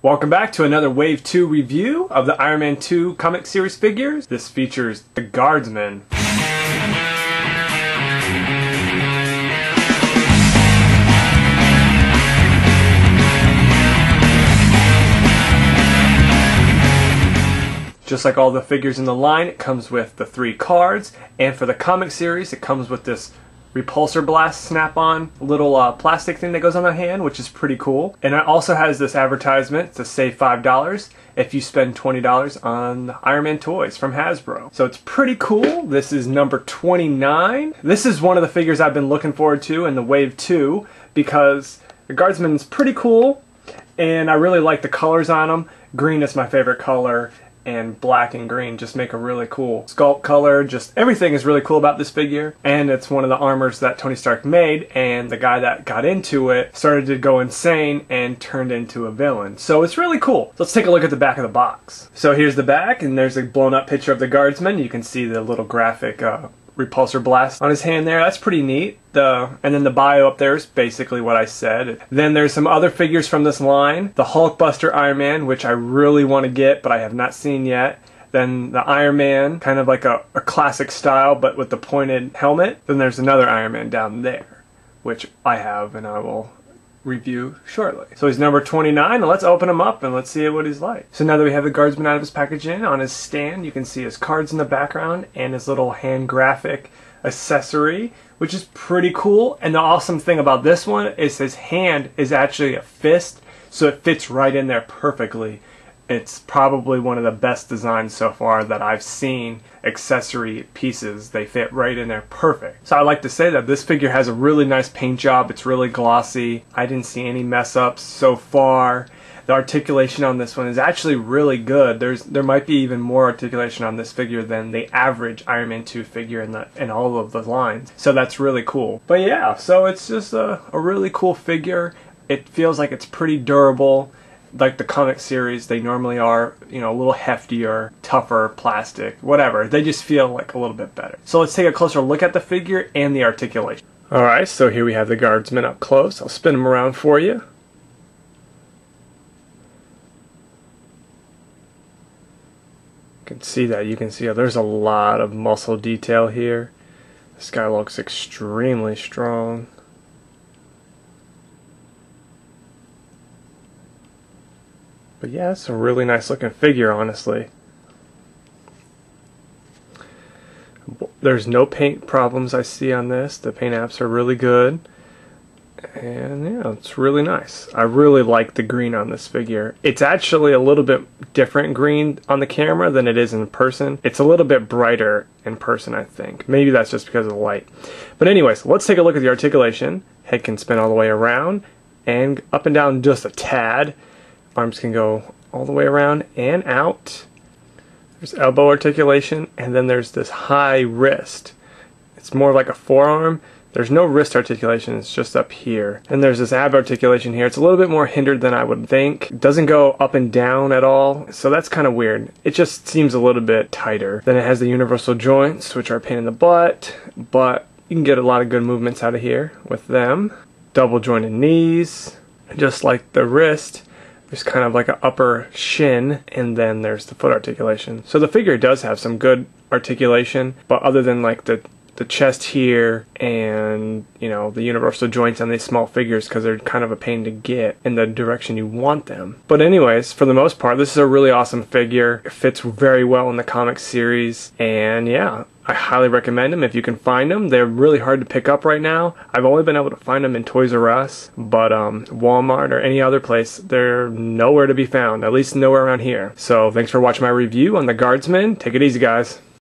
Welcome back to another Wave 2 review of the Iron Man 2 comic series figures. This features the Guardsman. Just like all the figures in the line, it comes with the 3 cards, and for the comic series it comes with this repulsor blast snap-on little plastic thing that goes on the hand, which is pretty cool. And it also has this advertisement to save $5 if you spend $20 on Iron Man toys from Hasbro. So it's pretty cool. This is number 29. This is one of the figures I've been looking forward to in the Wave 2 because the Guardsman is pretty cool and I really like the colors on them. Green is my favorite color, and black and green just make a really cool sculpt color. Just everything is really cool about this figure, and it's one of the armors that Tony Stark made, and the guy that got into it started to go insane and turned into a villain. So it's really cool. So let's take a look at the back of the box. So here's the back, and there's a blown up picture of the Guardsman. You can see the little graphic repulsor blast on his hand there. That's pretty neat. And then the bio up there is basically what I said. Then there's some other figures from this line. The Hulkbuster Iron Man, which I really want to get, but I have not seen yet. Then the Iron Man, kind of like a classic style, but with the pointed helmet. Then there's another Iron Man down there, which I have and I will review shortly. So he's number 29, and let's open him up and let's see what he's like. So now that we have the Guardsman out of his packaging, on his stand you can see his cards in the background and his little hand graphic accessory, which is pretty cool. And the awesome thing about this one is his hand is actually a fist, so it fits right in there perfectly. It's probably one of the best designs so far that I've seen. Accessory pieces, they fit right in there perfect. So I like to say that this figure has a really nice paint job. It's really glossy. I didn't see any mess ups so far. The articulation on this one is actually really good. There might be even more articulation on this figure than the average Iron Man 2 figure in all of the lines. So that's really cool. But yeah, so it's just a really cool figure. It feels like it's pretty durable. Like the comic series, they normally are, you know, a little heftier, tougher plastic, whatever. They just feel like a little bit better. So let's take a closer look at the figure and the articulation. Alright, so here we have the Guardsman up close. I'll spin him around for you. You can see that. You can see there's a lot of muscle detail here. This guy looks extremely strong. But yeah, it's a really nice looking figure, honestly. There's no paint problems I see on this. The paint apps are really good. And yeah, it's really nice. I really like the green on this figure. It's actually a little bit different green on the camera than it is in person. It's a little bit brighter in person, I think. Maybe that's just because of the light. But anyways, let's take a look at the articulation. Head can spin all the way around and up and down just a tad. Arms can go all the way around and out. There's elbow articulation, and then there's this high wrist. It's more like a forearm. There's no wrist articulation, it's just up here. And there's this ab articulation here. It's a little bit more hindered than I would think. It doesn't go up and down at all, so that's kind of weird. It just seems a little bit tighter. Then it has the universal joints, which are a pain in the butt, but you can get a lot of good movements out of here with them. Double jointed knees, just like the wrist. There's kind of like an upper shin, and then there's the foot articulation. So the figure does have some good articulation, but other than like the chest here and, you know, the universal joints on these small figures, because they're kind of a pain to get in the direction you want them. But anyways, for the most part, this is a really awesome figure. It fits very well in the comic series, and yeah, I highly recommend them if you can find them. They're really hard to pick up right now. I've only been able to find them in Toys R Us, but Walmart or any other place, they're nowhere to be found, at least nowhere around here. So thanks for watching my review on the Guardsman. Take it easy, guys.